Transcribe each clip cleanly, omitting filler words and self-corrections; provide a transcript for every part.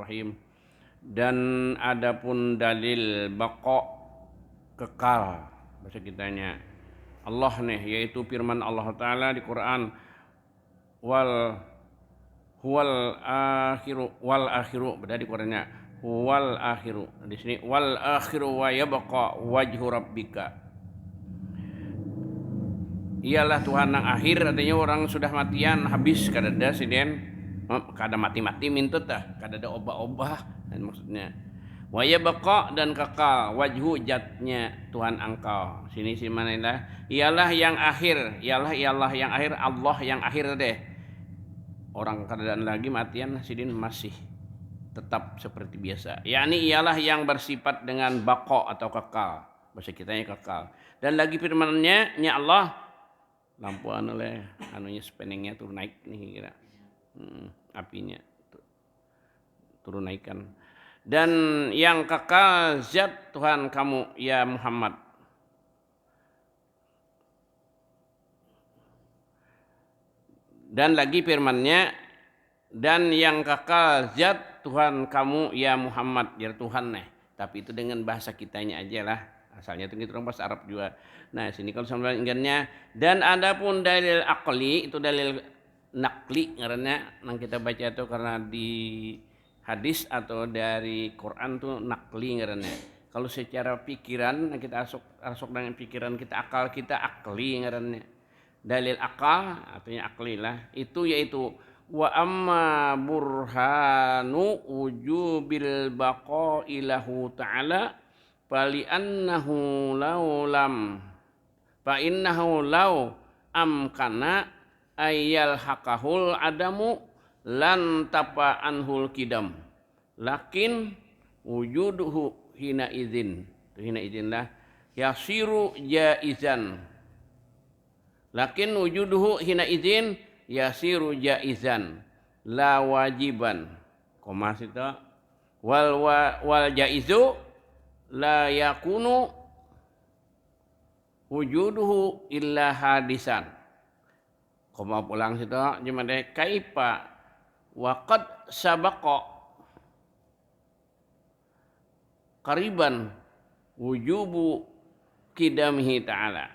Bismillahirrahmanirrahim. Dan adapun dalil baqa kekal bahasa kitanya Allah nih, yaitu firman Allah Ta'ala di Quran, wal wal akhiru beda di Qurannya wal akhiru, di sini wal akhiru wa yabqa wajhu rabbika, ialah Tuhan yang akhir, artinya orang sudah matian habis kadada siden kada mati-mati mintut tah kadada obah-obah maksudnya. Wa yabqa dan kekal wajhu jatnya Tuhan engkau. Sini si mana ialah yang akhir, ialah yang akhir, Allah yang akhir deh. Orang keadaan lagi matian sidin masih tetap seperti biasa. Yakni ialah yang bersifat dengan baqa atau kekal. Bahasa kitanya kekal. Dan lagi firman-Nya nya Allah, lampuan oleh anunya spanningnya turun naik nih kira. Apinya turun naikkan. Dan yang kekal zat Tuhan kamu ya Muhammad. Dan lagi firman-Nya, dan yang kekal zat Tuhan kamu ya Muhammad, ya Tuhan nih. Tapi itu dengan bahasa kitanya aja lah. Asalnya itu kita orang bahasa Arab juga. Nah, sini kalau sama ingatnya, dan adapun dalil akli, itu dalil nakli ngarannya yang kita baca itu karena di hadis atau dari Quran tuh nakli ngarannya. Kalau secara pikiran kita asok dengan pikiran kita, akal kita akli ngarannya. Dalil akal artinya akli lah, itu yaitu wa amma burhanu wujubil baqa'i lahu ta'ala fali annahu laulam fa innahu law amkana ayyal haqahul adamu lan tapa anhul kidam lakin wujuduhu hina izin lah yasiru jaizan, lakin wujuduhu hina izin yasiru jaizan la wajiban, koma sita wal jaizu la yakunu wujuduhu illa hadisan, koma pulang sita jemade kaifa waqad sabaqa qariban wujubu qidamihi ta'ala.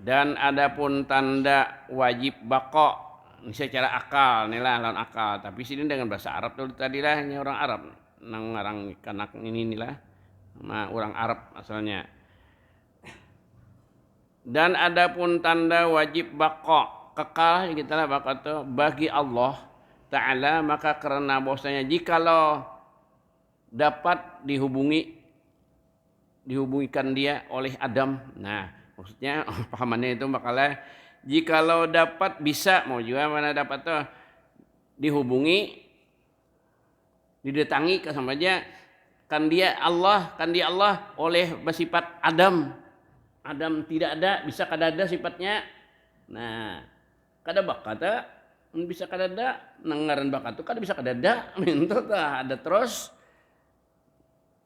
Dan adapun tanda wajib baqa ini secara akal nih lah lawan akal, tapi sini dengan bahasa Arab tuh tadi lah, ini orang Arab nang ngarang kanak ini lah nah, orang Arab asalnya. Dan adapun tanda wajib baqa kekal kita lah baqa tuh bagi Allah Ta'ala, maka karena bahwasanya jikalau dapat dihubungikan dia oleh Adam, nah maksudnya pahamannya itu bakalah jikalau dapat bisa mau juga mana dapat tuh dihubungi didatangi ke sama aja kan dia Allah oleh bersifat Adam tidak ada bisa kada ada sifatnya. Nah kada bakata bisa kada ada nangaran bakat tuh kada bisa kada ada minta ada terus.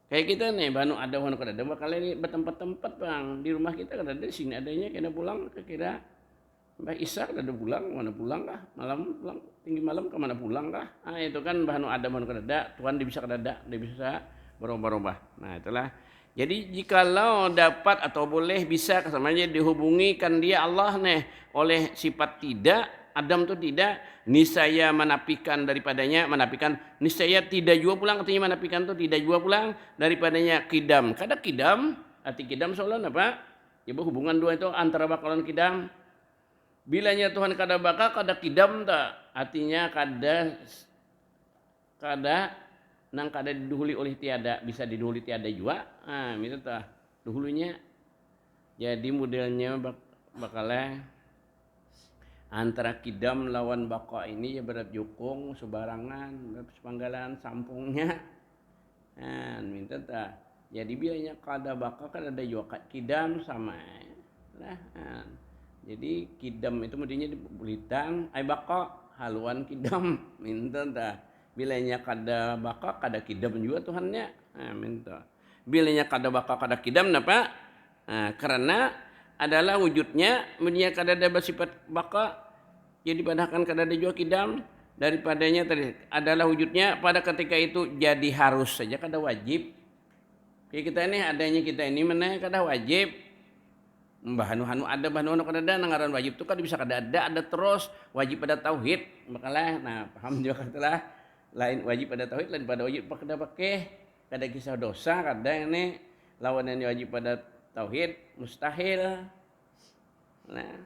Kayak kita nih, banu ada wana kada ada, bakal ini bertempat-tempat bang di rumah kita kada ada, sini adanya kena pulang kira Mbak Isa kada ada pulang, mana pulang kah malam pulang tinggi malam ke mana pulang kah? Ah itu kan banu ada wana kada ada, Tuhan dia bisa kada ada, dia bisa berubah-ubah. Nah itulah. Jadi jikalau dapat atau boleh bisa kesamanya dihubungi kan dia Allah nih oleh sifat tidak, Adam tuh tidak, niscaya menafikan daripadanya, niscaya tidak jua pulang, artinya menafikan tuh tidak jua pulang daripadanya kidam. Kada kidam, arti kidam soalnya apa? Ya hubungan dua itu antara bakalan kidam. Bilanya Tuhan kada bakal kada kidam tak, artinya kada nang kada didahului oleh tiada, bisa didahului tiada jua. Ah, itu tah dahulunya. Jadi modelnya bakalah antara kidam lawan baqa ini ya berat jukung sebarangan sepanggalan sampungnya minta tak jadi biayanya kada baqa kan ada juga kidam sama lah jadi kidam itu mestinya dibulitang ay baqa haluan kidam minta tak bilanya kada baqa kada kidam juga Tuhannya minta bilanya kada baqa kada kidam napa karena adalah wujudnya media kada ada bersifat baqa, jadi padahkan kada ada jua kidam, daripadanya tadi adalah wujudnya pada ketika itu jadi harus saja kada wajib. Kayak kita ini adanya kita ini mana kada wajib. Bahanu ada bahanu kada ada ngaran wajib itu kan bisa kada ada terus wajib pada tauhid makalah nah paham juga katalah lain wajib pada tauhid lain pada wajib kada pakai kada kisah dosa kada ini lawanan wajib pada tauhid mustahil nah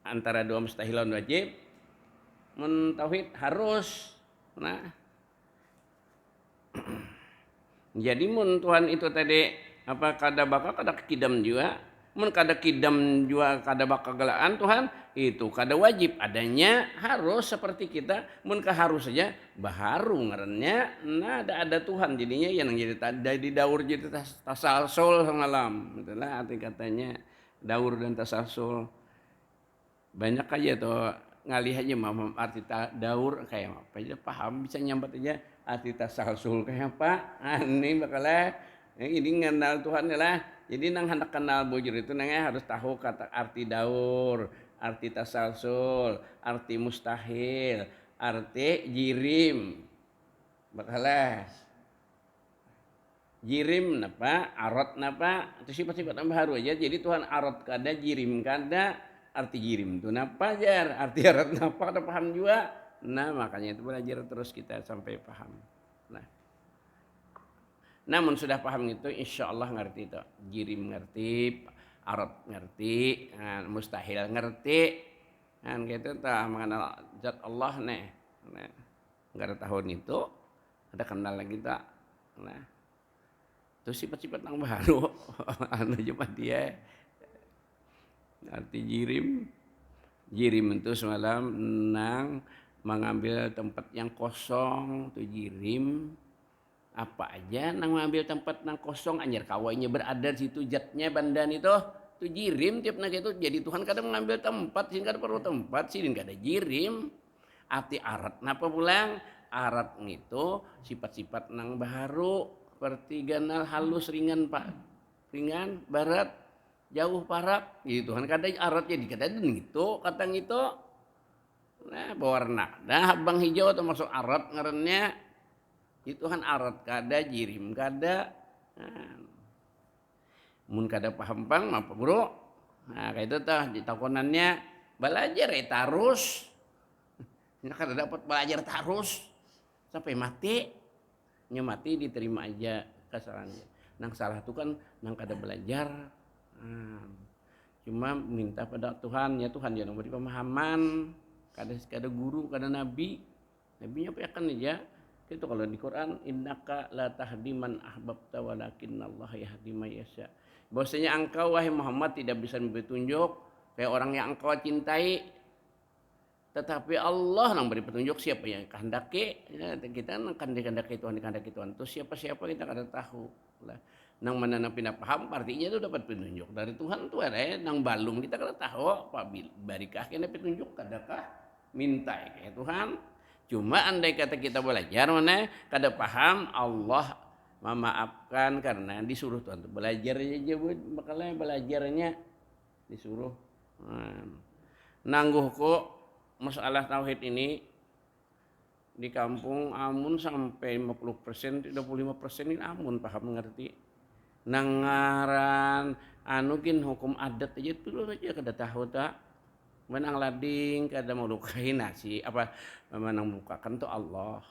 antara dua mustahil lawan wajib mun tauhid harus nah jadi mun Tuhan itu tadi apa kada bakal kada kidam juga mun kada kidam juga kada bakal galaan Tuhan itu kada wajib adanya harus seperti kita mun harus saja baharu ngarannya nah ada Tuhan jadinya yang jadi daur jadi tasalsul semalam itulah arti katanya daur dan tasalsul banyak aja tuh ngalih aja mama arti daur kayak apa aja paham bisa nyambat aja arti tasalsul kayak apa ini bakalah ini ngenal Tuhan lah jadi nang hendak kenal bujur itu nangnya harus tahu kata arti daur, arti tasalsul, arti mustahil, arti jirim. Bakalah jirim napa, arot napa, itu sifat-sifat baru aja. Jadi Tuhan arot kada, jirim kada, arti jirim itu napa jar, arti arot napa kada paham juga. Nah makanya itu belajar terus kita sampai paham. Namun sudah paham itu insya Allah ngerti itu. Jirim ngerti, arab ngerti, mustahil ngerti. Kan gitu tah mengenal zat Allah nih. Nah, enggak ada tahun itu ada kenal lagi tak. Nah. Itu sifat-sifat yang baru. Anu cuma dia. Arti jirim. Jirim itu semalam nang mengambil tempat yang kosong itu jirim. Apa aja nang mengambil tempat nang kosong anjir kawainya berada di situ zatnya bandan itu jirim tiap nak itu jadi Tuhan kadang mengambil tempat sih kada perlu tempat sih kada jirim arti arat napa pulang arat itu sifat-sifat nang baharu seperti ganal halus ringan pak ringan barat jauh parak gitu Tuhan kada arat jadi kada gitu katang itu nah berwarna nah habang hijau termasuk arat ngarannya itu kan arat kada jirim kada mun kada paham pang apa bro nah kayak itu tah ditakonannya belajar tarus kada dapat belajar tarus sampai mati nya mati diterima aja kesalahannya nang salah itu kan nang kada belajar cuma minta pada Tuhan ya Tuhan jangan beri pemahaman kada guru kada nabinya apa akan aja itu kalau di Quran innaka la tahdi man ahbabta walakinnallaha yahdi may yasha. Bahwasanya engkau wahai Muhammad tidak bisa memberi petunjuk kayak orang yang engkau cintai tetapi Allah yang beri petunjuk siapa yang kehendaki ya, kita akan dikehendaki Tuhan dikehendaki Tuhan itu siapa kita kada tahu lah nang mana nang pindah paham artinya itu dapat petunjuk dari Tuhan tuh ada nang balum kita kada tahu apa barikah kena petunjuk kadakah minta kayak Tuhan. Cuma andai kata kita belajar mana kada paham Allah memaafkan karena disuruh Tuhan belajar aja bakalnya belajarnya disuruh nangguh kok masalah tauhid ini di kampung amun sampai 50% 25% ini amun paham mengerti nangaran anukin hukum adat aja dulu aja kada tahu tak menang lading kada mau lukai nasi apa menang bukakan tuh Allah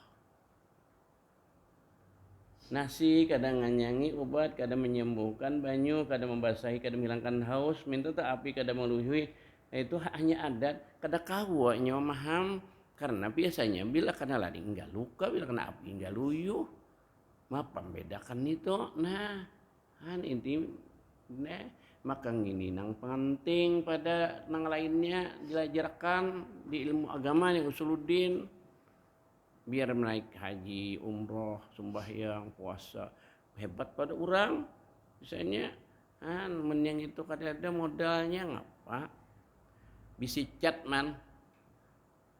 nasi kadang nganyangi obat kadang menyembuhkan banyu kadang membasahi kadang menghilangkan haus minta tak api kadang meluhui itu hanya adat kada kawa nyawa maham karena biasanya bila kena lading enggak luka bila kena api enggak luyuh apa membedakan itu nah kan inti nah maka ini nang penting pada nang lainnya diajarkan di ilmu agama yang usuluddin biar naik haji umroh sembahyang puasa hebat pada orang misalnya kan menyang itu kada ada modalnya ngapa bisi cat man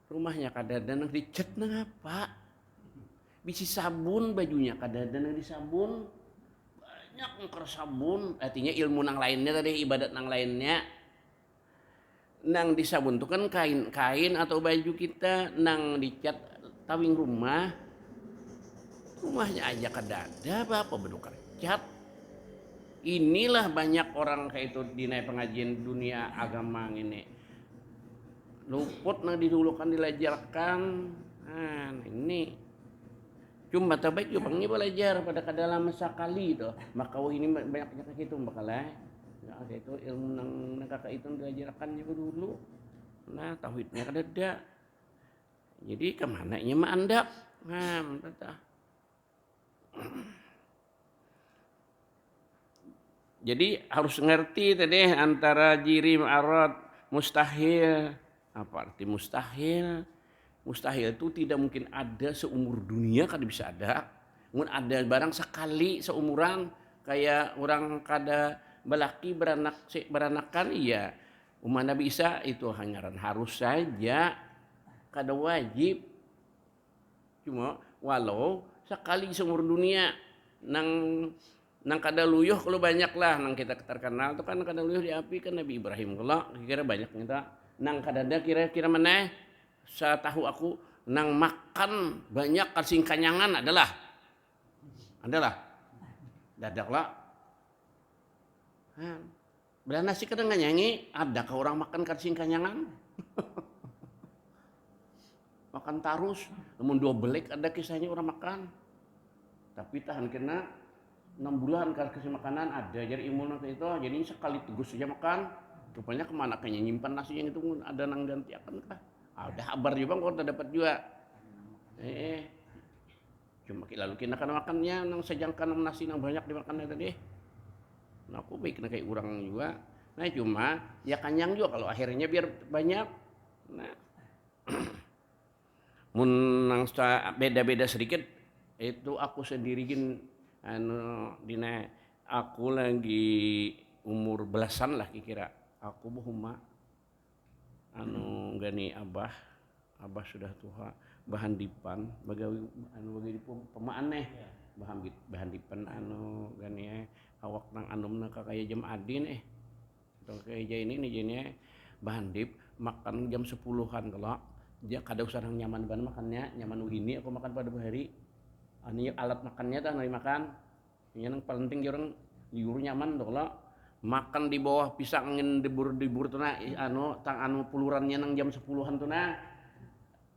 rumahnya kada ada nang dicat nang apa bisi sabun bajunya kada ada nang disabun ngker sabun artinya ilmu nang lainnya tadi ibadat nang lainnya nang disabun itu kan kain atau baju kita nang dicat tawing rumahnya aja kadada apa beduk kercat. Inilah banyak orang kayak itu di pengajian dunia agama ini luput nang didulukan dilajarkan. Nah, ini cuma terbaik juga pengen belajar pada kadalam sekali tuh maka ini banyak itu bakalah ya itu ilmu nang kakak itu diajarkan juga dulu. Nah tauhidnya kadada jadi kemana nya mah andap. Nah jadi harus ngerti tadi antara jiri ma'arad mustahil. Apa arti mustahil? Mustahil itu tidak mungkin ada seumur dunia kada bisa ada. Mungkin ada barang sekali seumuran kayak orang kada balaki beranakan iya. Umana bisa itu hanyaran harus saja kada wajib. Cuma walau sekali seumur dunia nang kada luyuh kalau banyak lah nang kita terkenal itu kan kada luyuh diapi kan Nabi Ibrahim kalau kira banyak kita nang kadada kira-kira mana saya tahu aku nang makan banyak kasing kanyangan adalah dadak lah belah nasi kadang nyanyi ada ke orang makan kasing kanyangan makan tarus namun 2 belek ada kisahnya orang makan tapi tahan kena 6 bulan kasih makanan ada jadi imun itu jadi sekali tegus saja makan rupanya kemana kayaknya nyimpan nasi yang itu ada nang ganti akan kah ada kabar juga kok dapat juga cuma lalu kita kan makannya nang sejangkan nasi nang banyak dimakan tadi nah aku baik kayak orang juga nah cuma ya kanyang juga kalau akhirnya biar banyak nah mun nang beda-beda sedikit itu aku sendiri dina aku lagi umur belasan lah kira aku buhuma gani abah sudah tua bahan dipan bagawi bagi pemaan bahan dipan gani awak nang nang kakaya jam adin atau kayak ini nih bahan dip makan jam 10-an kalau dia kada usah nyaman ban makannya nyaman begini aku makan pada hari ini alat makannya dah nari makan ini yang penting orang diur nyaman doh lah makan di bawah pisang angin dibur tuh na pulurannya nang jam 10-an tuh na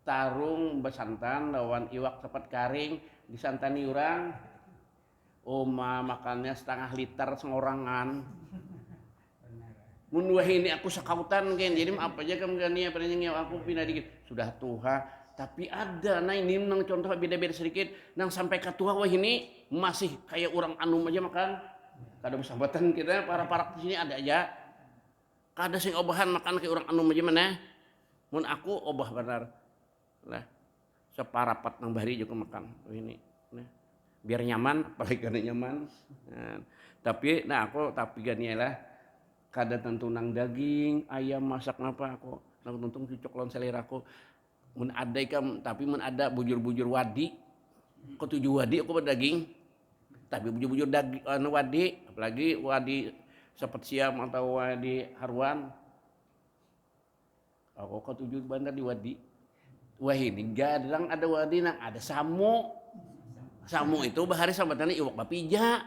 tarung besantan lawan iwak cepat karing disantani orang makannya 1/2 liter sengorangan mun ini aku sekautan kan jadi apa aja kamu gani apa yang aku pindah dikit sudah tua tapi ada nah ini nang contoh beda-beda sedikit nang sampai ke tua wah ini masih kayak orang aja makan kada bersambatan kita para di sini ada aja kada sing obahan makan kayak orang aja mana mun aku obah benar lah separapat nang bahari juga makan ini nah biar nyaman apalagi kada nyaman tapi gani lah kada tentu nang daging ayam masak ngapa aku nang tuntung cocok lawan selera aku mun ada ikam tapi mun ada bujur-bujur wadi ketujuh wadi aku berdaging tapi bujur-bujur daging wadi apalagi wadi seperti siam atau wadi haruan aku ketujuh bandar di wadi wah ini gadang ada wadi nang ada samu itu bahari sambatannya iwak bapija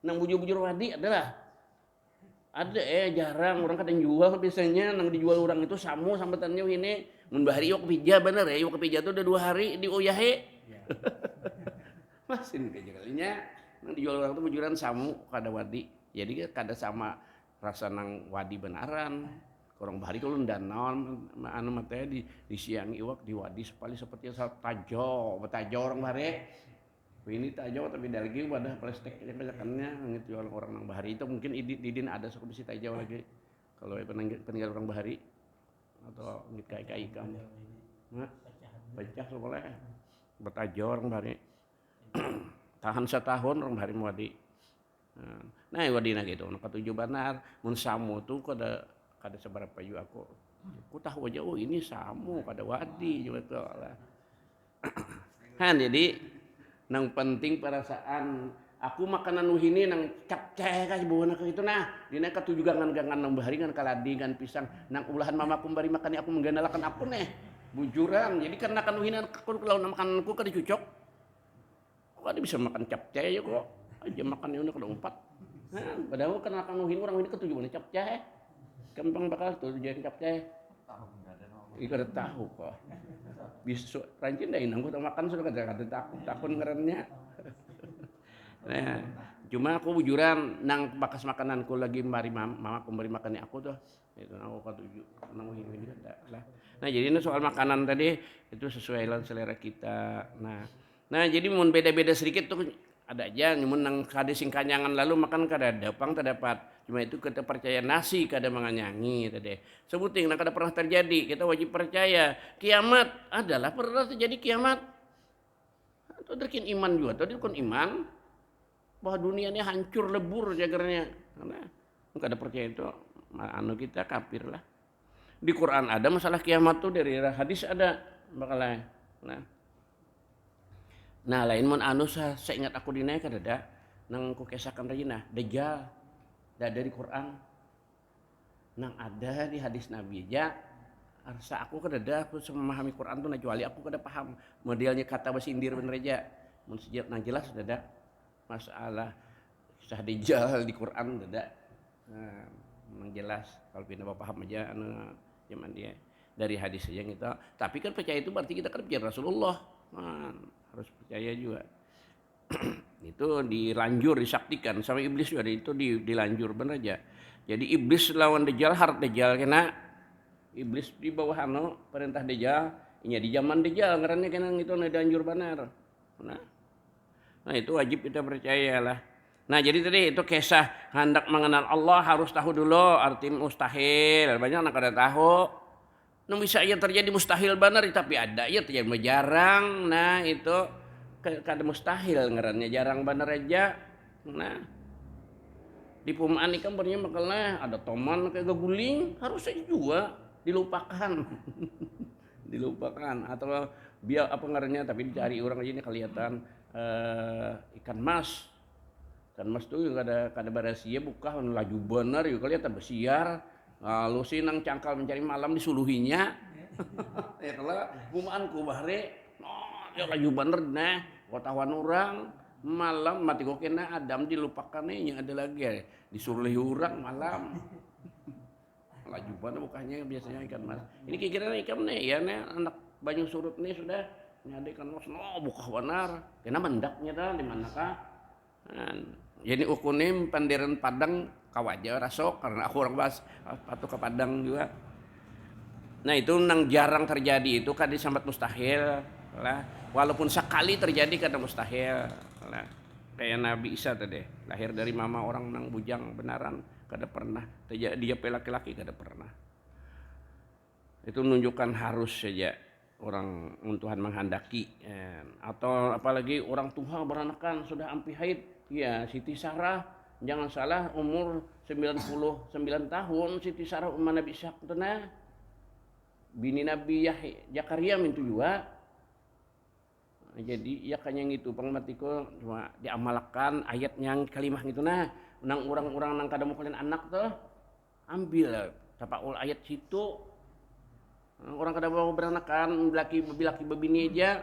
nang bujur-bujur wadi adalah ada jarang orang kadang jual biasanya nang dijual orang itu samu sambatannya ini mun bahari iwak pija bener ya iwak pija itu udah 2 hari di oyahe masin kayak kalinya nang dijual orang itu bujuran samu kada wadi jadi kada sama rasa nang wadi benaran orang bahari kalau danau matanya di siang iwak di wadi seperti tajo orang bahari ini tajo tapi ada lagi wadah plastik kebanyakannya gitu orang nang bahari itu mungkin idin ada suka bisi tajo lagi kalau peninggal orang bahari atau ngit kayak ikan pecah boleh bertajo orang bahari tahan setahun orang bahari wadi nah wadi na gitu nak ketujuh benar mun samu tuh kada seberapa juga aku tahu aja ini samu kada wadi juga lah kan jadi nang penting perasaan aku makanan ini nang capcay kasih bawa nak itu nah dina ketujuh gangan nang bahari ngan kaladi ngan pisang nang ulahan mamaku bari makan aku menggandalakan aku nih bujuran. Jadi karena kanuhinan kalau makananku kada cocok. Kok ada bisa makan capcay ya kok. Aja makan ini kada umpat. Nah, padahal karena kanuhin orang ini ketujuh mana capcay. Gampang bakal tuh jadi capcay. Kada tahu kok. Bisa rancin dah inang gua makan sudah kada takut kerennya. Nah, cuma aku bujuran nang bakas makananku lagi mari mama aku beri makannya aku tuh. Itu aku katuju nang ini lah. Nah, jadi ini soal makanan tadi itu sesuai dengan selera kita. Nah jadi mun beda-beda sedikit tuh ada aja, mun nang kada sing kanyangan lalu makan kada dapang terdapat. Cuma itu kita percaya nasi kada manganyangi tadi. Sebuting nah kada pernah terjadi, kita wajib percaya. Kiamat adalah pernah terjadi kiamat. Itu derkin iman juga, tadi kon iman bahwa dunia ini hancur lebur jagarnya. Karena kada percaya itu anu kita kafir lah. Di Quran ada masalah kiamat tuh, dari hadis ada bakalan. Nah lain mun anu saya ingat aku dinaik kada nang ku kesakan rajina Dajjal dari Quran nang ada di hadis Nabi aja. Arsa aku kada aku memahami Quran tuh kecuali aku kada paham modelnya kata basindir bener aja. Mun sejak nang jelas ada masalah kisah Dajjal di Quran ada. Nah, memang jelas kalau kita paham aja anu zaman dia dari hadis aja gitu. Tapi kan percaya itu berarti kita kan percaya Rasulullah. Harus percaya juga. Itu dilanjur disaktikan sama iblis juga itu dilanjur bener aja. Jadi iblis lawan Dajjal harap Dajjal kena iblis di bawah perintah Dajjal. Ini di zaman Dajjal ngarannya kena itu dilanjur benar. Nah itu wajib kita percayalah. Nah jadi tadi itu kisah hendak mengenal Allah harus tahu dulu arti mustahil. Banyak anak kada tahu. Nah bisa aja terjadi mustahil benar tapi ada ya terjadi jarang. Nah itu kada mustahil ngarannya jarang benar aja. Nah di perumahan ikan bernya makalnya ada toman kayak guling harus saja juga dilupakan. Dilupakan atau biar apa ngarannya tapi dicari orang aja ini kelihatan ikan mas. Kan mas tuh kada barasia buka laju bener yuk kelihatan besiar lalu sih nang cangkal mencari malam disuluhinya ya kalau kumaanku bahre ya laju bener nah wartawan orang malam mati kok kena Adam dilupakan yang ada lagi disuluhi orang malam laju bener bukanya biasanya ikan mas ini kira-kira ikan nih ya nih anak banyu surut nih sudah nyade ikan mas buka benar kena mendaknya dah di manakah. Jadi ukunim pandiran Padang kawaja rasok karena aku orang bahas patuh ke Padang juga. Nah itu nang jarang terjadi itu kan disambat mustahil lah. Walaupun sekali terjadi kada mustahil lah. Kayak Nabi Isa tadi lahir dari mama orang nang bujang benaran kada pernah terjadi dia laki-laki kada pernah. Itu menunjukkan harus saja orang Tuhan menghendaki atau apalagi orang tua beranakan sudah ampi haid. Ya, Siti Sarah jangan salah umur 99 tahun Siti Sarah Nabi Ishak tenah. Bini Nabi Zakaria mintu juga. Jadi ya kan yang itu pangmatiko cuma diamalkan ayat yang kalimah gitu nah. Nang orang-orang nang kada mau kalian anak tuh ambil tapaul ayat situ. Orang kada mau beranakan laki bebini aja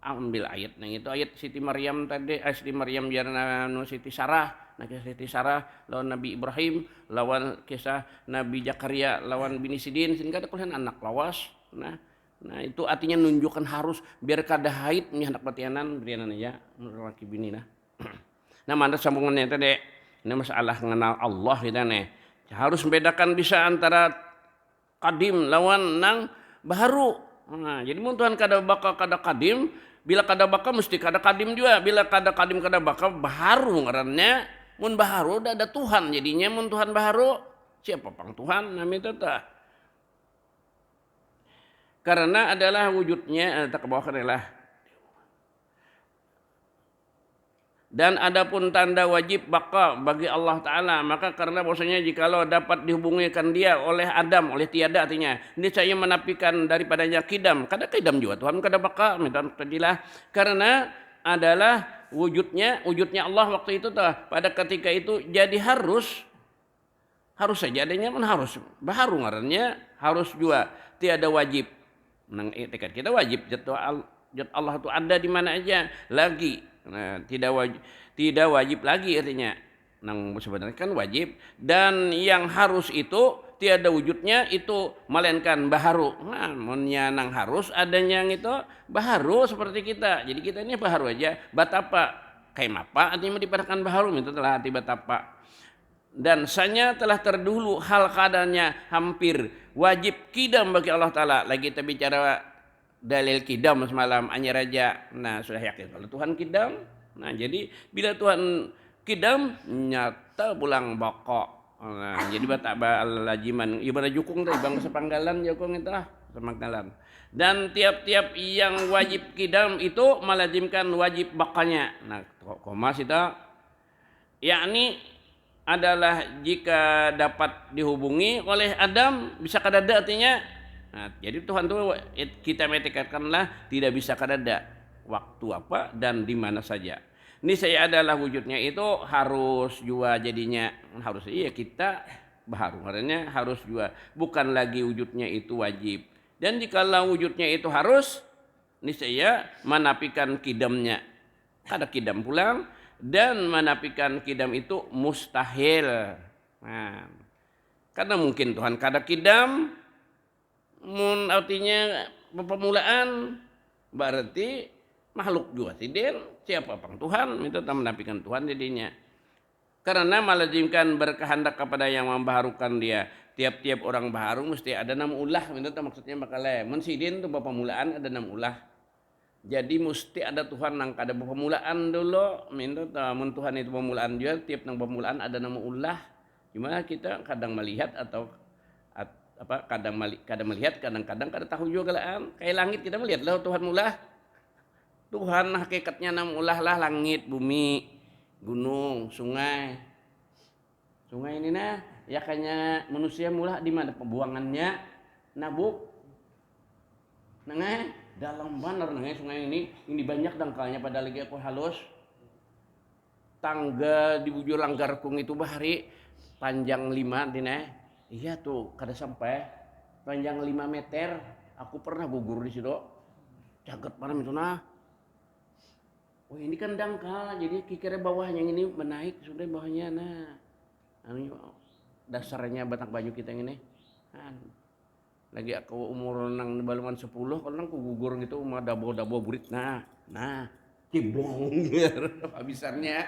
ambil ayat nang itu ayat Siti Maryam tadi Siti Maryam jarana Siti Sarah nah kisah Siti Sarah lawan Nabi Ibrahim lawan kisah Nabi Zakaria lawan bini Sidin sehingga ada kalian anak lawas nah itu artinya nunjukkan harus biar kada haid nih anak batianan berianan aja menurut laki bini nah mana sambungannya tadi ini masalah mengenal Allah kita nih harus membedakan bisa antara kadim lawan nang baharu. Nah jadi mun Tuhan kada bakal kada kadim bila kada bakal mesti kada kadim juga. Bila kada kadim kada bakal baharu ngarannya. Mun baharu udah ada Tuhan jadinya mun Tuhan baharu siapa pang Tuhan namanya itu karena adalah wujudnya tak kebawakan adalah dan adapun tanda wajib baka bagi Allah Ta'ala maka karena bahwasanya jikalau dapat dihubungikan dia oleh Adam oleh tiada artinya ini saya menafikan daripadanya kidam kada kidam juga Tuhan kada baka tadilah karena adalah wujudnya Allah waktu itu pada ketika itu jadi harus saja adanya harus baharu ngarannya harus juga tiada wajib. Nang tekad kita wajib zat Allah itu ada di mana aja lagi. Nah, tidak wajib lagi artinya. Nang sebenarnya kan wajib, dan yang harus itu tiada wujudnya itu melainkan baharu. Nah, munnya nang harus adanya yang itu baharu seperti kita. Jadi kita ini baharu aja. Batapa kayak apa artinya dipadakan baharu itu telah hati batapa. Dan sanya telah terdahulu hal keadaannya hampir wajib kidam bagi Allah Ta'ala. Lagi kita bicara dalil kidam semalam Anya Raja. Nah sudah yakin kalau Tuhan kidam. Nah jadi bila Tuhan kidam nyata pulang bokok. Nah, jadi batak lajiman ibadah jukung tadi bang sepanggalan jukung itu lah sepanggalan. Dan tiap-tiap yang wajib kidam itu melazimkan wajib bakanya. Nah koma kita yakni adalah jika dapat dihubungi oleh Adam bisa kadada artinya. Nah, jadi Tuhan itu kita metikatkanlah tidak bisa kadada waktu apa dan di mana saja. Ini saya adalah wujudnya itu harus jua jadinya harus iya kita baharu artinya harus jua bukan lagi wujudnya itu wajib. Dan jikalau wujudnya itu harus niscaya menafikan kidamnya. Kada kidam pulang dan menafikan kidam itu mustahil. Nah, karena mungkin Tuhan kada kidam, artinya permulaan berarti makhluk juga tidak siapa pang Tuhan itu tak menafikan Tuhan jadinya. Karena melazimkan berkehendak kepada yang membaharukan dia. Tiap-tiap orang baharu mesti ada nama ulah itu maksudnya makalai. Mensidin itu permulaan ada nama ulah. Jadi mesti ada Tuhan nang kada permulaan dulu. Minta mun Tuhan itu permulaan juga tiap nang permulaan ada nama ulah. Gimana kita kadang melihat atau kadang melihat kadang-kadang kada tahu juga lah. Kayak langit kita melihat lah Tuhan mulah. Tuhan hakikatnya nama ulah lah langit, bumi, gunung, sungai. Sungai ini nah ya kayaknya manusia mulah di mana pembuangannya nabuk. Nengah dalam benar nengah sungai ini banyak dangkalnya pada lagi aku halus. Tangga di bujur langgarkung itu bahari panjang 5 dina. Iya tuh kada sampai panjang 5 meter. Aku pernah gugur di situ. Caget mana itu nah. Oh ini kan dangkal jadi kira bawahnya ini menaik sudah bawahnya nah. Anu dasarnya batang baju kita yang ini. Nah, lagi aku umur nang baluman 10 kalau nang aku gugur gitu umur dabo burit nah ciblong habisannya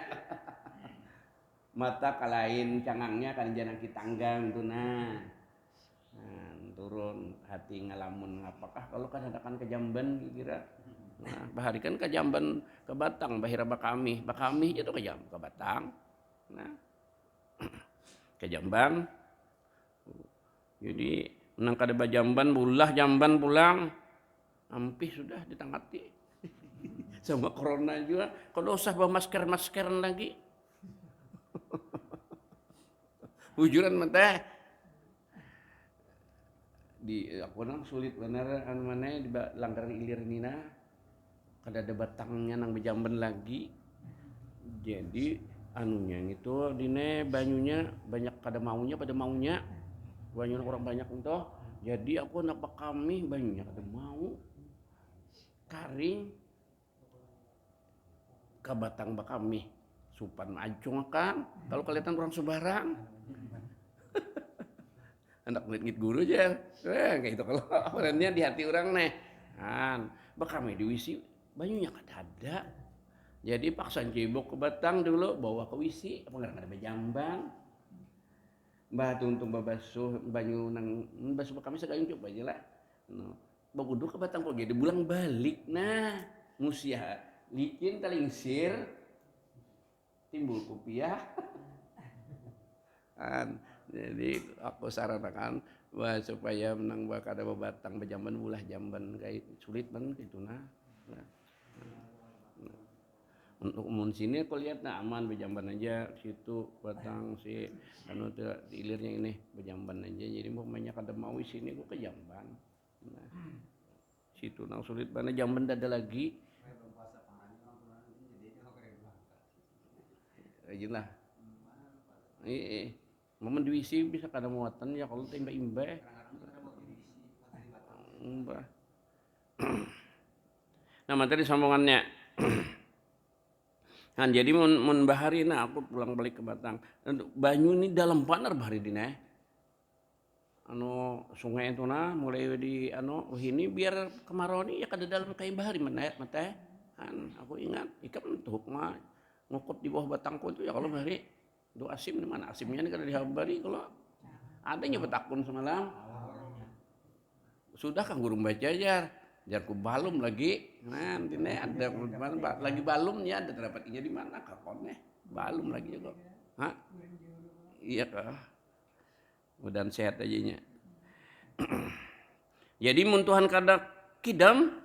mata kalain cangangnya kan jangan kitanggang tuh nah turun hati ngalamun apakah kalau kan hadakan ke Jamban kira nah bahari kan ke Jamban ke Batang bahira bakami itu ke Batang nah ke Jamban jadi menang kada Jamban bulah Jamban pulang ampih sudah ditangati sama corona juga kalau usah bawa maskeran lagi hujuran mentah di aku nang sulit bener anu mana di langgar ilir nina kada ada batangnya nang Jamban lagi jadi anunya itu dine banyunya banyak pada maunya banyak orang banyak itu jadi aku nak kami banyak ada mau karing ke batang bakami supan acung kan kalau kelihatan orang sebarang anak ngit guru aja kayak itu kalau apalagi di hati orang nih kan bakami diwisi banyunya ada jadi paksa cebok ke batang dulu bawa ke wisi apa nggak ada Jamban mbah tuntung babasuh banyu nang basuh kami segayung coba aja lah no babudu ke batang kok jadi bulang balik nah musia licin talingsir timbul kopiah kan jadi aku sarankan wah supaya menang bakal ada batang Jamban bulah Jamban kayak sulit banget itu nah untuk umum sini aku lihat nah aman Jamban aja situ batang si anu di ilirnya ini Jamban aja jadi mau banyak ada mau sini gua ke Jamban nah situ nang sulit banget Jamban ada lagi aja lah momen diwisi bisa kada muatan ya kalau tembak imbe Nah materi sambungannya. Nah jadi mun bahari nah aku pulang balik ke Batang. Banyu ini dalam benar bahari dina. Sungai itu nah mulai di ini biar kemarau ini ya kada dalam kain bahari mata kan aku ingat ikan tuh mah ngukut di bawah batangku itu ya kalau bahari do asim di mana asimnya ini kada dihabari kalau ada nyebut akun semalam sudah kan guru baca jarku balum lagi nanti nih ada lagi balum ya ada terdapat di mana kakonnya balum lagi juga hah iya kah mudah sehat aja nya. Jadi mun Tuhan kada kidam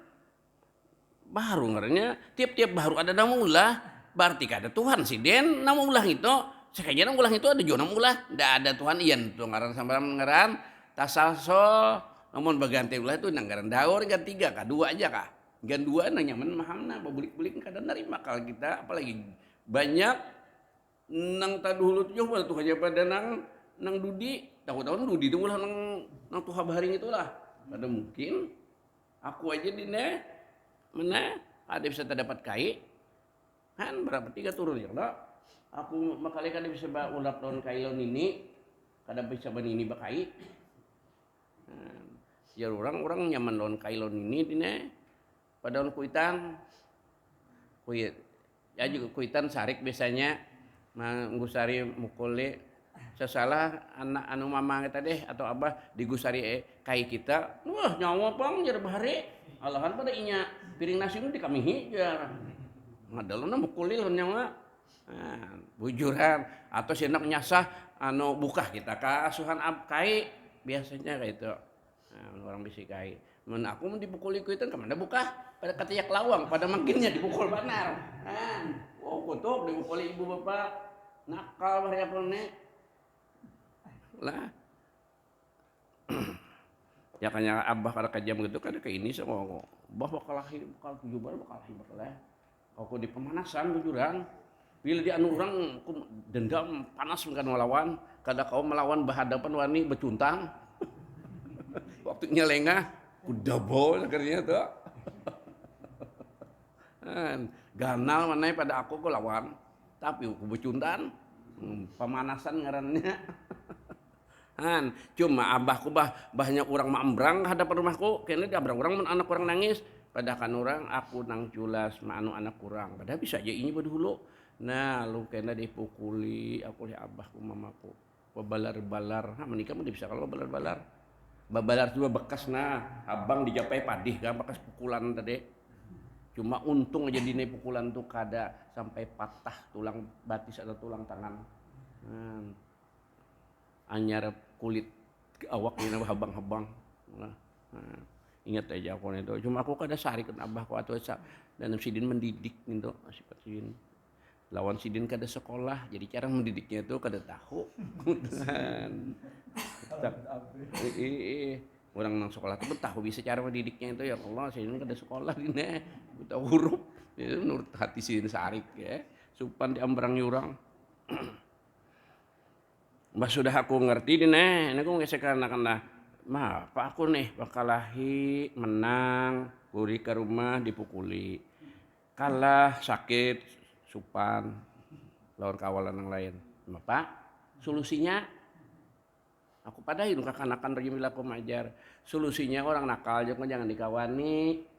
baru ngaranya tiap-tiap baru ada nama ulah berarti kada Tuhan sih den nama ulah itu sekalian nama ulah itu ada juga nama ulah ndak ada Tuhan iyan tuh ngaran sambaran ngaran tasalso namun baganti ulah itu nanggaran daur gan 3 kah 2 aja kah gan 2 nang nyaman mahamna babulik-bulik kada nerima kalau kita apalagi banyak nang taduhulu tuh coba tuh aja pada nang dudi tahu-tahu dudi itu ulah nang tuh habaring itulah pada mungkin aku aja dine mana ada bisa terdapat kai kan berapa 3 turun ya lo aku makali kada bisa ba ulap daun kailon ini kada bisa ban ini bakai ya orang nyaman daun kailon ini dine pada daun kuitan kuit ya juga kuitan sarik biasanya manggusari mukule sesalah anak mama kita deh atau abah digusari kai kita wah nyawa pang jar bahari alahan pada inya piring nasi itu dikamihi ya ngadaluna mukulil nyawa bujuran atau sinak nyasah bukah kita ka asuhan kai biasanya kayak itu orang bisi kai mun aku mau dipukuli ku itu kemana bukah pada katiyak lawang pada makinnya dipukul banar kutuk dipukuli ibu bapak nakal bahaya pone lah ya kanya abah kada kajam gitu kada ke ini sama abah bakal lahir bakal 7 bar bakal lahir bakal aku di pemanasan bujuran bila di orang dendam panas bukan melawan kada kau melawan berhadapan wani becuntang waktunya lengah kuda bol akhirnya tuh ganal mana pada aku lawan tapi aku becuntan pemanasan ngarannya cuma abahku banyak orang mambrang hadapan rumahku kene di abrang orang anak orang nangis padahal orang aku nang culas anak kurang padahal bisa aja ini dulu nah lu kena dipukuli aku lihat abahku mamaku balar menikah mau bisa kalau balar juga bekas nah abang dijapai padih kan bekas pukulan tadi cuma untung aja dini pukulan tuh kada sampai patah tulang batis atau tulang tangan anyar kulit awaknya habang-habang ingat aja aku itu cuma aku kada sari kan abahku atau dan sidin mendidik gitu sifat sidin lawan sidin kada sekolah jadi cara mendidiknya itu kada tahu orang nang sekolah itu tahu bisa cara mendidiknya itu ya Allah sidin kada sekolah ini buta huruf itu menurut hati sidin sarik ya supan diambrang yurang Mbah sudah aku ngerti dine, ini aku ngesekan karena mah pak aku nih bakal lahi menang, puri ke rumah dipukuli, kalah sakit, supan, lawan kawalan yang lain. Pak, solusinya aku padahin kakanakan rejimila aku majar. Solusinya orang nakal jangan dikawani.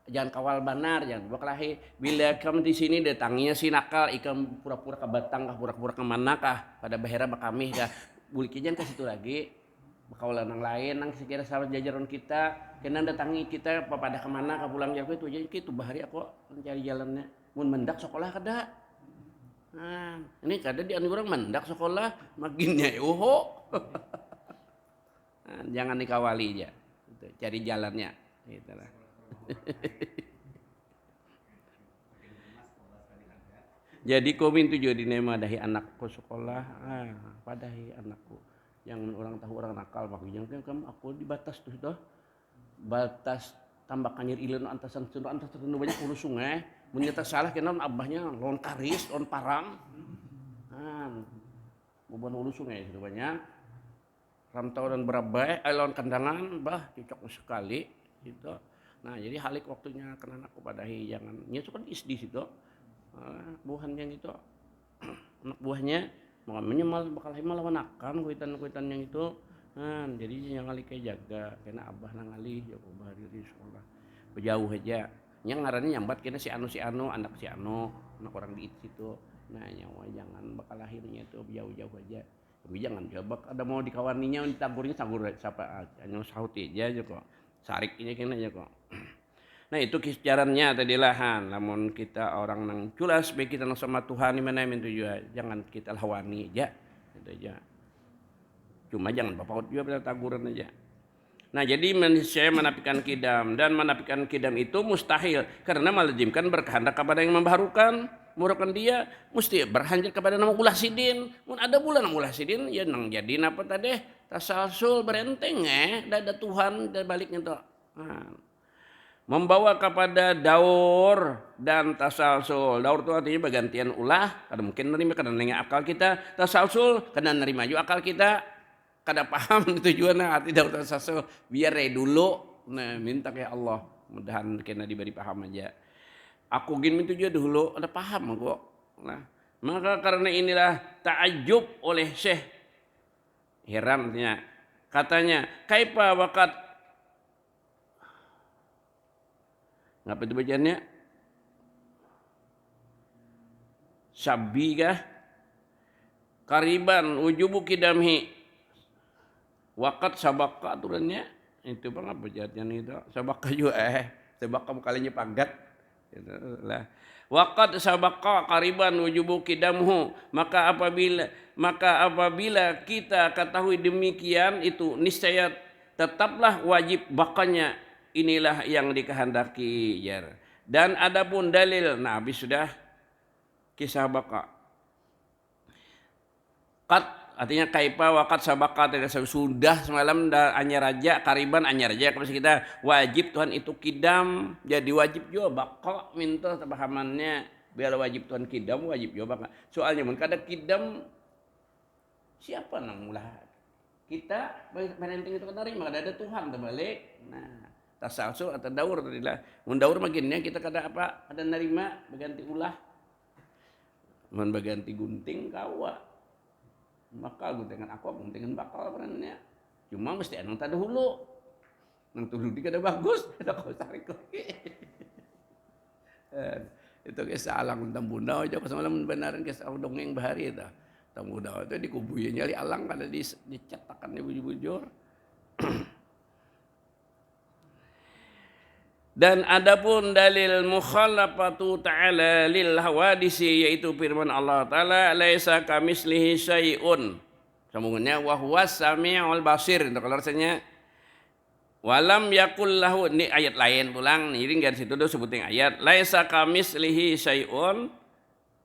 Jangan kawal banar, jangan baklahi. Bila kamu di sini datangnya si nakal, ikam pura-pura ke Batang kah, pura-pura ke mana kah, pada bahera bakami kah, bulikijan ke situ lagi, bakawalan yang lain, nang sekira sahabat jajaran kita, kena datangi kita, pada kemana kah pulang jago itu aja, itu bahari aku mencari jalannya, mun mendak sekolah kada, ini kada di orang mendak sekolah, makinnya jangan dikawali aja, cari jalannya, gitu lah. Jadi komin tujuh di nema dahi anakku sekolah, padahi anakku. Yang orang tahu orang nakal makanya kan aku di batas tuh dah. Batas tambak kanyir ileun antasan banyak urus sungai. Mun nyata salah kena abahnya lawan karis, lawan parang. Beban urus sungai itu banyak. Rantau dan berabai, lawan kandangan, bah cocok sekali. gitu. Nah jadi halik waktunya kena anak kepada jangan itu kan is di situ buahannya gitu anak buahnya mau menyemal bakal malah akan kuitan yang itu. Nah, jadi yang ngali kayak jaga kena abah nangali ya abah diri sekolah jauh aja yang ngarannya nyambat kena si anu anak si anu anak orang di situ. Nah nyawa jangan bakal lahirnya itu jauh-jauh aja tapi jangan coba ada mau dikawaninya ditagurnya tagur siapa hanya sauti aja kok sarik ini kena aja kok. Nah itu caranya tadi lahan namun kita orang nang culas baik kita nang sama Tuhan di mana itu juga jangan kita lawani aja itu aja cuma jangan bapak juga pada taguran aja. Nah jadi saya menafikan kidam dan menafikan kidam itu mustahil karena melazimkan berkehendak kepada yang membaharukan murakan dia mesti berhanjat kepada nama ulah sidin mun ada bulan nama ulah sidin ya nang jadi apa tadi tasalsul berenteng ada Tuhan dan baliknya tuh. Nah, membawa kepada daur dan tasalsul. Daur itu artinya bergantian ulah, kada mungkin nerima kada nengah akal kita. Tasalsul kada nerima juga akal kita. Kada paham tujuannya arti daur tasalsul. Biar dulu. Nah, minta ke Allah. Mudahan kena diberi paham aja. Aku gini minta juga dulu ada paham kok. Nah, maka karena inilah ta'ajub oleh Syekh. Herannya katanya, kaifa waqat ngapa itu bacaannya? Sabbi kah? Kariban ujubu kidamhi. Wakat sabaka aturannya. Itu bang apa bacaannya itu? Sabaka juga sabaka kalinya pagat. Itulah. Wakat sabaka kariban ujubu kidamhu. Maka apabila kita ketahui demikian itu niscaya tetaplah wajib bakanya inilah yang dikehendaki jar. Dan adapun dalil nah habis sudah kisah baka kat artinya kaipa wakat sabaka sudah semalam anyar raja kariban anyar raja kepada kita wajib Tuhan itu kidam jadi wajib juga baka minta pahamannya biar wajib Tuhan kidam wajib juga baka soalnya mun kada kidam siapa nang mulah kita menenting itu kan maka ada Tuhan terbalik. Nah tasalsul atau daur tadilah mun daur maginnya kita kada apa ada nerima berganti ulah mun berganti gunting kawa maka guntingan aku guntingan bakal perannya cuma mesti anu tadi hulu nang tulu di kada bagus ada kau tarik lagi itu kisah alang tambuna aja semalam benaran kisah dongeng bahari itu tambuna itu dikubuye nyali alang kada dicetakan bujur-bujur. Dan adapun dalil mukhalafatu ta'ala lil hawadisi yaitu firman Allah Ta'ala laisa kamislihi syai'un. Sambungannya wa huwas samiul basir. Itu kalau rasanya walam yakul lahu ini ayat lain pulang. Jadi enggak di situ tuh sebutin ayat laisa kamislihi syai'un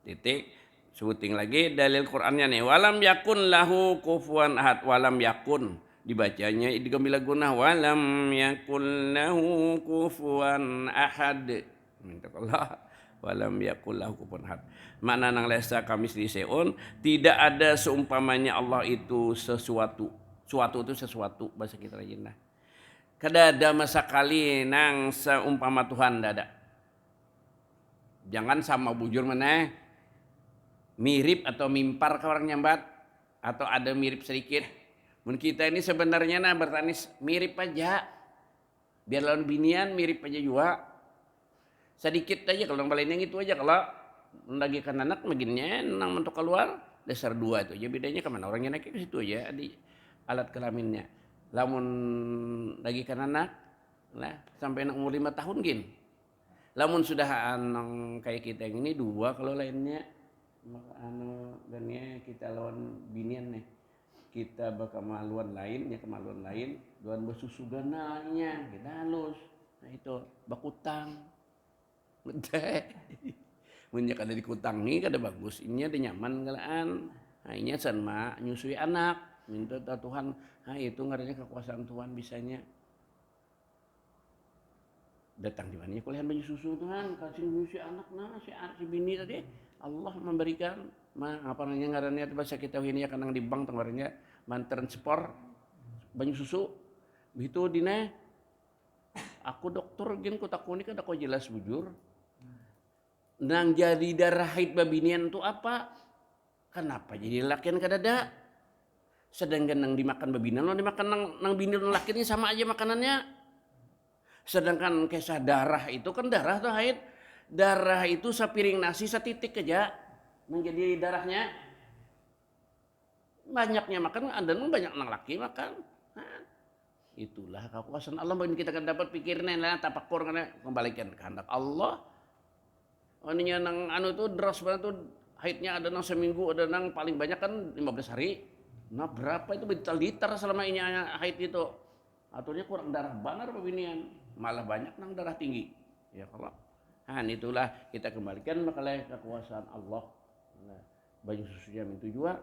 titik sebutin lagi dalil Qur'annya nih walam yakun lahu kufuwan ahad walam yakun dibacanya idghamil gunah walam yakul lahu kufuwan ahad minta Allah walam yakul lahu kufuwan ahad makna nang laisa kamisli seun tidak ada seumpamanya Allah itu sesuatu itu sesuatu bahasa kita lagi nah kada ada masa kali nang seumpama Tuhan ada jangan sama bujur mana mirip atau mimpar ke orang nyambat atau ada mirip sedikit. Mun kita ini sebenarnya bertani mirip aja. Biar lawan binian mirip aja juga. Sedikit aja kalau balain yang itu aja kalau lagi kan anak maginnya nang mentok keluar dasar dua itu aja bedanya kemana orangnya naik ke situ aja di alat kelaminnya. Lamun lagi kan anak nah sampai umur 5 tahun gin. Lamun sudah anang kayak kita yang ini 2 kalau lainnya gannya kita lawan binian nih. Kita berkemaluan lain, ya kemaluan lain, doan bersusu gananya, kita halus. Nah itu bakutang. Betul. Munnya kada dikutangi kada bagus, ini ada nyaman galaan. Nah ini sama nyusui anak, minta Tuhan. Nah itu ngarannya kekuasaan Tuhan bisanya. Datang di mana kuliah banyu susu Tuhan, kasih nyusui anak nah si bini tadi Allah memberikan apa namanya ngarannya bahasa kita ini akan di bank tenggaranya man transport banyu susu begitu dina Aku dokter gen ku takuni kan aku jelas bujur. Nang jadi darah haid babinian itu apa? Kenapa jadi lakian kadada? Sedangkan nang dimakan babinan, nang dimakan nang bini lakiannya sama aja makanannya. Sedangkan kisah darah itu kan darah tuh haid. Darah itu sepiring nasi setitik aja menjadi darahnya. Banyaknya makan, ada banyak nang laki makan. Nah, itulah kekuasaan Allah bahwa kita kan dapat pikirnya lah tapakur karena kembalikan kehendak Allah. Aninya nang anu tuh deras banget tuh haidnya ada nang seminggu, ada nang paling banyak kan 15 hari. Nah berapa itu liter selama ini haid itu? Aturnya kurang darah banget beginian, malah banyak nang darah tinggi. Ya kalau, nah itulah kita kembalikan makalah kekuasaan Allah. Nah, baju susunya itu juga.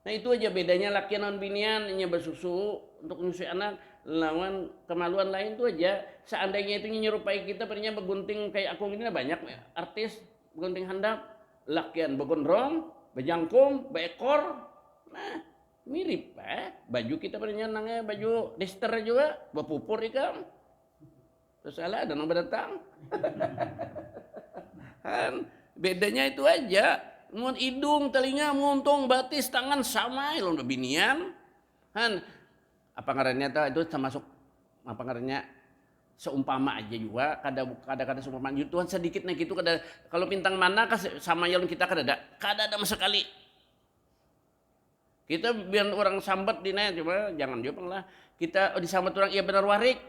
Nah itu aja bedanya laki non binian nya bersusu untuk menyusui anak lawan kemaluan lain itu aja. Seandainya itu nyerupai kita pernah begunting kayak aku ini banyak artis begunting handap, lakian begondrong, bejangkung, beekor. Nah, mirip baju kita pernah nangnya baju dester juga, bapupur ikan. Terus salah ada nang berdatang. Kan bedanya itu aja. Mun hidung, telinga, muntung, batis, tangan sama ilon bebinian. Han apa ngarannya itu termasuk apa ngarannya seumpama aja juga kada seumpama Tuhan sedikit nah gitu kada kalau bintang mana sama yang kita kada ada sama sekali. Kita biar orang sambat di nanya coba jangan jawab lah. Kita disambat orang iya benar warik.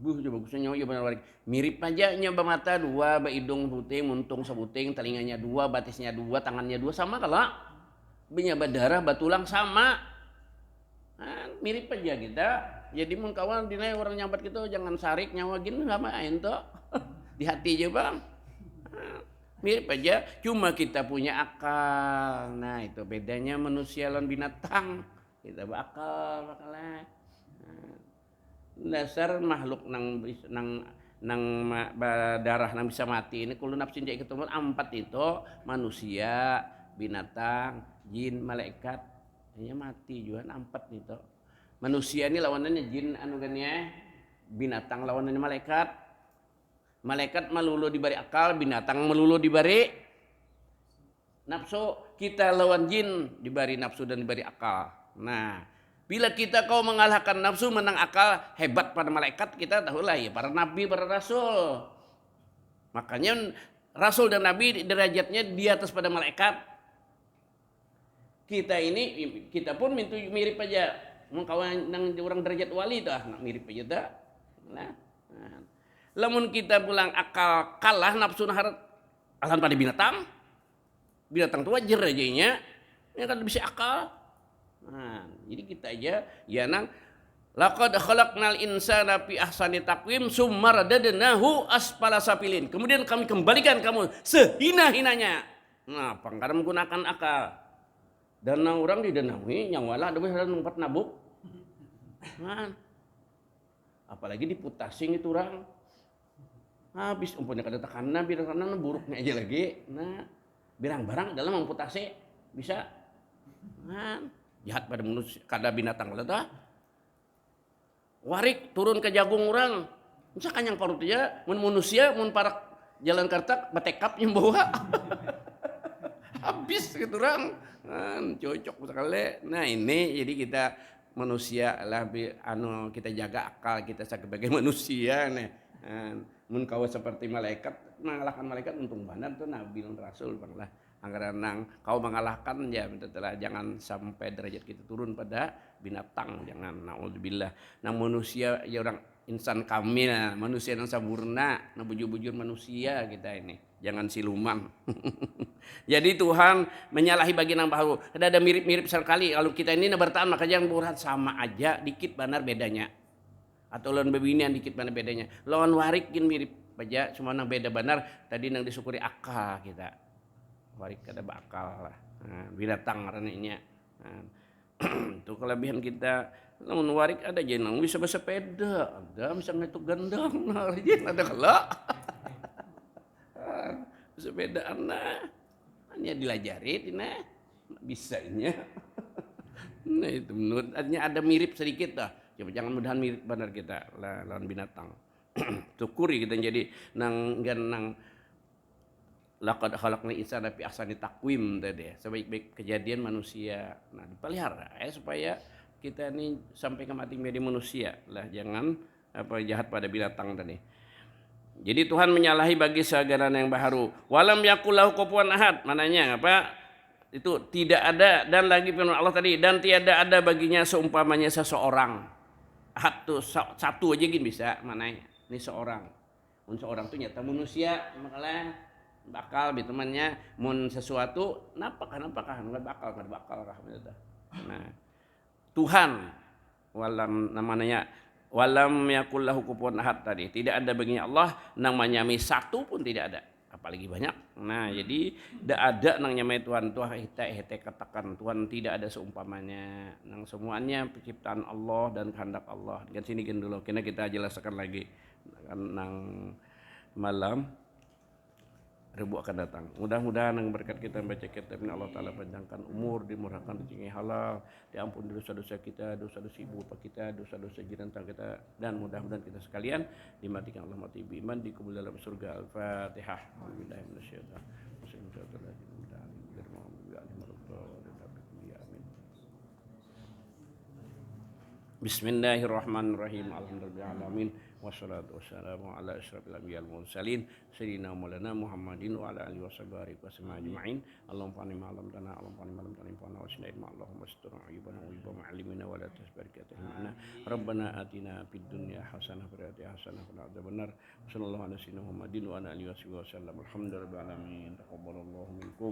Coba bagusnya iya benar warik. Mirip aja nyoba mata dua, hidung putih, muntung sebuting, telinganya dua, batisnya dua, tangannya dua sama kalau benyaba darah, batulang sama. Nah, mirip aja kita. Jadi mun kawan dinai orang nyambat gitu jangan sarik nyawa gini sama ento. Di hati aja bang. Mirip aja, cuma kita punya akal. Nah itu bedanya manusia lawan binatang. Kita bakal makalnya. Dasar makhluk nang darah nang bisa mati ini kulo nafsin jadi ketemu empat itu manusia, binatang, jin, malaikat. Hanya mati juga empat itu. Manusia ini lawanannya jin anu kan ya. Binatang lawanannya malaikat. Malaikat melulu diberi akal, binatang melulu diberi nafsu. Kita lawan jin diberi nafsu dan diberi akal. Nah, bila kita kau mengalahkan nafsu menang akal, hebat pada malaikat kita tahulah ya para nabi, para rasul. Makanya rasul dan nabi derajatnya di atas pada malaikat. Kita ini kita pun mirip aja. Kawan nang orang derajat wali dah mirip aja dah. Nah. Lamun kita pulang akal kalah nafsu naharat alan pada binatang tuh wajar aja nya ya kan bisa akal. Nah, jadi kita aja ya nang laqad khalaqnal insana fi ahsani taqwim summa radadnahu asfala safilin. Kemudian kami kembalikan kamu sehina-hinanya. Nah, pangkara menggunakan akal. Dan nang orang didenawi nyawala ada tempat nabuk. Nah, apalagi diputasing itu orang. Habis umpamanya kada tekanan biar karena buruknya aja lagi. Nah, barang-barang dalam amputasi bisa. Nah, jahat pada manusia kada binatang lah dah. Warik turun ke jagung orang. Misalkan yang parut aja mun manusia mun parak jalan kartak batekap yang bawa. Habis gitu orang. Nah, cocok sekali. Nah, ini jadi kita manusia lah anu kita jaga akal kita sebagai manusia nih. Mun kau seperti malaikat mengalahkan malaikat untung benar tuh nabi dan rasul banglah anggaran nang kau mengalahkan ya telah jangan sampai derajat kita turun pada binatang jangan naudzubillah. Nah manusia ya orang insan kamil manusia yang sempurna nah bujur-bujur manusia kita ini jangan siluman. Jadi Tuhan menyalahi bagian yang baru ada mirip-mirip sekali kalau kita ini bertahan maka jangan burat sama aja dikit benar bedanya. Atau lawan bebinian dikit mana bedanya. Lawan warik gin mirip aja cuma nang beda benar tadi nang disyukuri akal kita. Warik kada bakal lah. Nah, binatang ranenya. Nah, itu kelebihan kita. Lawan warik ada aja nang bisa bersepeda, ada bisa ngetuk gendang, nah ada kelak. Sepedaan nah. Hanya dilajari nah bisanya. Nah itu menurut ada mirip sedikit dah. Coba jangan mudahan mirip benar kita lawan binatang. Syukuri kita jadi nang laqad khalaqnal insana fi ahsani taqwim tadi. Sebaik-baik kejadian manusia. Nah, dipelihara supaya kita ini sampai ke mati menjadi manusia lah, jangan jahat pada binatang tadi. Jadi Tuhan menyalahi bagi segala yang baharu. Walam yakulahu kufuwan ahad. Mananya apa? Itu tidak ada, dan lagi firman Allah tadi, dan tiada ada baginya seumpamanya seseorang. Ahad tuh satu aja gini bisa mananya. Ini seorang. Mun seorang tuh nyata manusia, makanya bakal temannya mun sesuatu napakah nggak bakal kah. Nah, Tuhan walam namanya walam yakullahu kufuwan ahad tadi, tidak ada baginya Allah namanya satu pun tidak ada, apalagi banyak. Nah, jadi tidak ada nang nyamai Tuhan kita katakan Tuhan tidak ada seumpamanya, nang semuanya penciptaan Allah dan kehendak Allah. Kan sini kan dulu kita jelaskan lagi nang malam Rebu akan datang. Mudah-mudahan yang berkat kita membaca kitab ini Allah Ta'ala panjangkan umur, dimurahkan rezeki halal, diampuni dosa-dosa kita, dosa-dosa ibu bapak kita, dosa-dosa jiran kita, dan mudah-mudahan kita sekalian dimatikan Allah mati beriman, dikubur dalam surga. Al-Fatihah. Bismillahirrahmanirrahim. Alhamdulillahirrahmanirrahim. Wassalatu wassalamu ala asyrafil anbiya'i wal mursalin sayyidina maulana Muhammadin wa ala alihi washabihi wasallam ajma'in. Allahumma fa'alna ma 'allamtana, Allahumma fa'alna ma 'allamtana wa wasna'id ma Allahumma astur aibana wa ibama 'alimina wa la tasbarik atina. Rabbana atina fid dunya hasanah wa fil akhirati hasanah wa qina adzabannar. Sallallahu alaihi wasallam Muhammadin wa ala alihi wasallam. Alhamdulillahirabbil alamin. Taqabbalallahu minkum